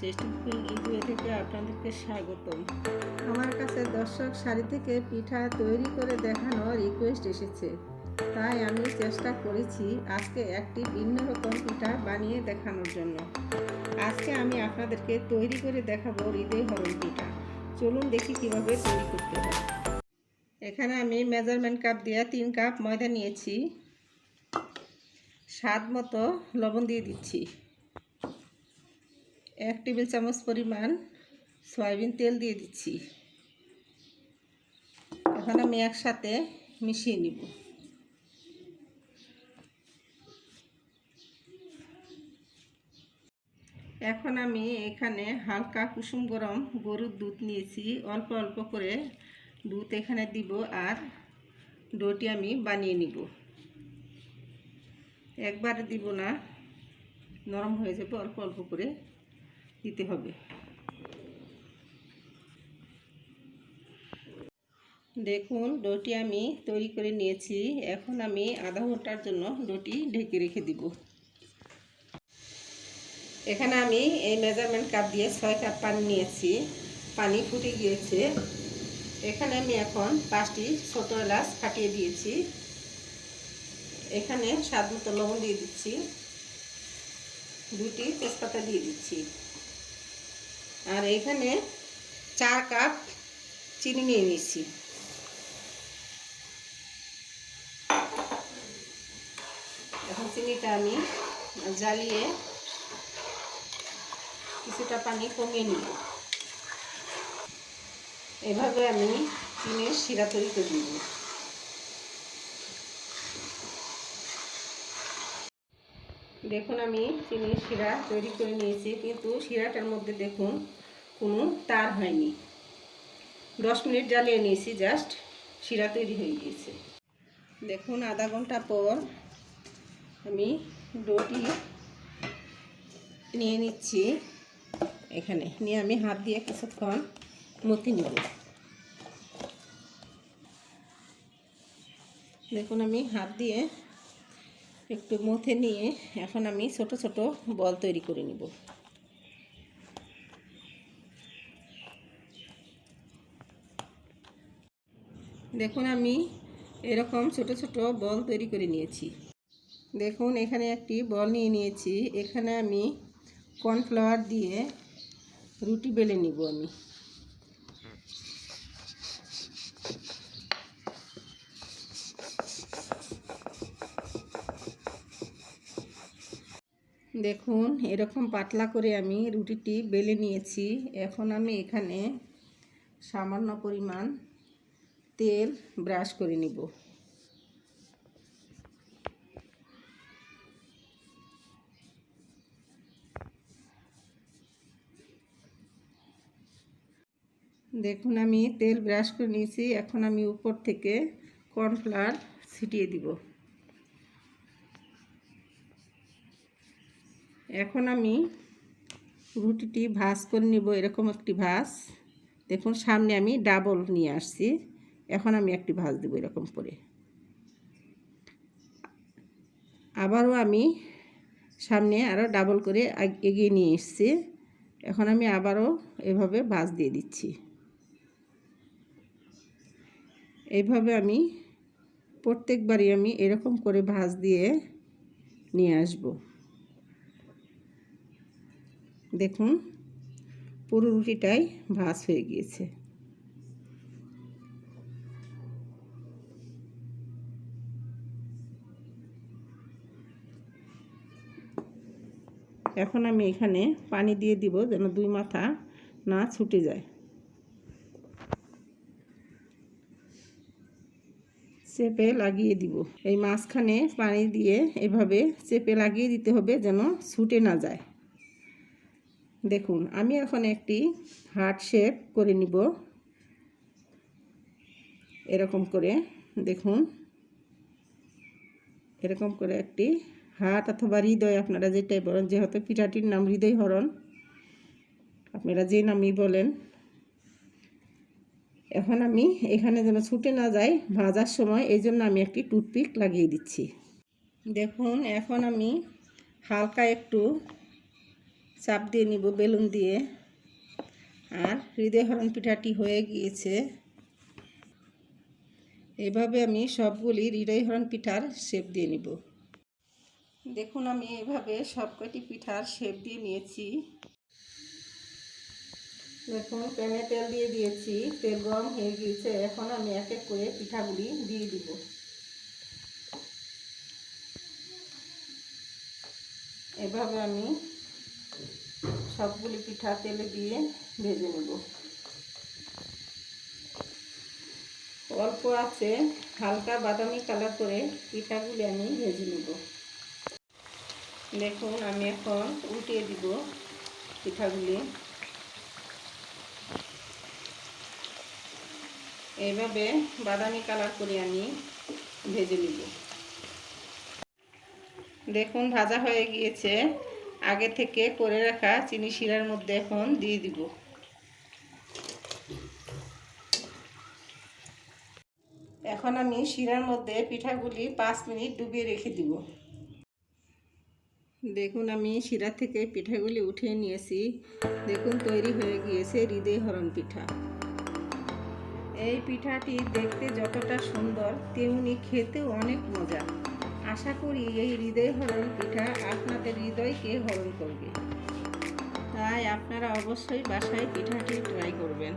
Tasty cooking YouTube থেকে আপনাদেরকে স্বাগতম। আমার কাছে দর্শক শাড়ি থেকে পিঠা তৈরি করে দেখানোর রিকোয়েস্ট এসেছে, তাই আমি চেষ্টা করেছি আজকে একটি ভিন্ন রকম পিঠা বানিয়ে দেখানোর জন্য। আজকে আমি আপনাদেরকে তৈরি করে দেখাবো হৃদয় হরণ পিঠা। চলুন দেখি কিভাবে তৈরি করতে হয়। এখানে আমি মেজারমেন্ট কাপ দিয়ে 3 কাপ ময়দা নিয়েছি। স্বাদ মতো লবণ দিয়ে দিচ্ছি। 1 টেবিল চামচ পরিমাণ সয়াবিন তেল দিয়ে দিচ্ছি। এখন আমি একসাথে মিশিয়ে নিব। এখন আমি এখানে হালকা কুসুম গরম গরুর দুধ নিয়েছি। অল্প অল্প করে দুধ এখানে দিব আর ডোটি আমি বানিয়ে নিব। একবারে দিব না, নরম হয়ে যাবে, অল্প অল্প করে দিতে হবে। দেখুন ডোটি আমি তৈরি করে নিয়েছি। এখন আমি আধা ঘন্টার জন্য ডোটি ঢেকে রেখে দিব। এখানে আমি এই মেজারমেন্ট কাপ দিয়ে 6 কাপ পানি নিয়েছি। পানি ফুটে গিয়েছে। এখানে আমি এখন 5টি ছোটো এলাচ ফাটিয়ে দিয়েছি। এখানে স্বাদ মতো লবণ দিয়ে দিচ্ছি। 2টি তেজপাতা দিয়ে দিচ্ছি। আর এখানে 4 কাপ চিনি নিয়ে নিচ্ছি। এখন চিনিটা আমি জ্বালিয়ে কিছুটা পানি কমিয়ে নিব। এভাবে আমি চিনির শিরা তৈরি করে নিব। দেখুন আমি চিনির শিরা তৈরি করে নিয়েছি, কিন্তু শিরাটার মধ্যে দেখুন কোনো তার হয়নি। 10 মিনিট জ্বালিয়ে নিয়েছি, জাস্ট শিরা তৈরি হয়ে গিয়েছে। দেখুন আধা ঘন্টা পর আমি ডোটি নিয়ে নিচ্ছি। এখানে নিয়ে আমি হাত দিয়ে কিছুক্ষণ মথে নিব। দেখুন আমি হাত দিয়ে একটু মথে নিয়ে এখন আমি ছোট ছোট বল তৈরি করে নিব। দেখুন আমি এরকম ছোট ছোট বল তৈরি করে নিয়েছি। দেখুন এখানে একটি বল নিয়ে নিয়েছি। এখানে আমি কর্নফ্লাওয়ার দিয়ে রুটি বেলে নিব। আমি দেখুন এরকম পাতলা করে আমি রুটিটি বেলে নিয়েছি। এখন আমি এখানে সামান্য পরিমাণ তেল ব্রাশ করে নিব। দেখুন আমি তেল ব্রাশ করে নিয়েছি। এখন আমি উপর থেকে কর্নফ্লাওয়ার ছিটিয়ে দিব। এখন আমি রুটিটি ভাঁজ করে নিব। এরকম একটি ভাঁজ, দেখুন সামনে আমি ডাবল নিয়ে আসছি। এখন আমি একটি ভাঁজ দেব এরকম করে। আবারও আমি সামনে আরও ডাবল করে এগিয়ে নিয়ে এসেছি। এখন আমি আবারও এভাবে ভাঁজ দিয়ে দিচ্ছি। এইভাবে আমি প্রত্যেকবারই আমি এরকম করে ভাঁজ দিয়ে নিয়ে আসব। দেখুন পুরো রুটিটাই ভাঁজ হয়ে গিয়েছে। এখন আমি এখানে পানি দিয়ে দিব যেন 2 মাথা না ছুটে যায়। চেপে লাগিয়ে দিব। এই মাঝখানে পানি দিয়ে এভাবে চেপে লাগিয়ে দিতে হবে যেন ছুটে না যায়। দেখুন আমি এখন একটি হার্ট শেপ করে নিব। এরকম করে দেখুন, এরকম করে একটি হার্ট অথবা হৃদয়, আপনারা যেটাই বলেন, যেহেতু পিঠাটির নাম হৃদয় হরণ, আপনারা যে নামই বলেন। এখন আমি এখানে যেন ছুটে না যায় ভাজার সময়, এই জন্য আমি একটি টুথপিক লাগিয়ে দিচ্ছি। দেখুন এখন আমি হালকা একটু চাপ দিয়ে নিব বেলুন দিয়ে। আর হৃদয়হরণ পিঠাটি হয়ে গিয়েছে। এভাবে আমি সবগুলি হৃদয়হরণ পিঠার শেপ দিয়ে নিব। দেখুন আমি এভাবে সবকটি পিঠার শেপ দিয়ে নিয়েছি। দেখুন প্যানে তেল দিয়ে দিয়েছি, তেল গরম হয়ে গিয়েছে। এখন আমি এক এক করে পিঠাগুলি দিয়ে দিব। এভাবে আমি সবগুলি পিঠা তেলে দিয়ে ভেজে নেব। অল্প আছে হালকা বাদামি কালার করে পিঠাগুলি আমি ভেজে নেব। দেখুন আমি এখন উল্টিয়ে দিব পিঠাগুলি। এইভাবে বাদামি কালার করে আমি ভেজে নিব। দেখুন ভাজা হয়ে গিয়েছে। আগে থেকে করে রাখা চিনি শিরার মধ্যে এখন দিয়ে দিব। এখন আমি শিরার মধ্যে পিঠাগুলি 5 মিনিট ডুবিয়ে রেখে দিব। দেখুন আমি শিরা থেকে পিঠাগুলি উঠিয়ে নিয়েছি। দেখুন তৈরি হয়ে গিয়েছে হৃদয়হরণ পিঠা। এই পিঠাটি দেখতে যতটা সুন্দর তেমনি খেতেও অনেক মজা। আশা করি এই হৃদয়হরণ পিঠা আপনাদের হৃদয়কে হরণ করবে। তাই আপনারা অবশ্যই বাসায় পিঠাটি ট্রাই করবেন।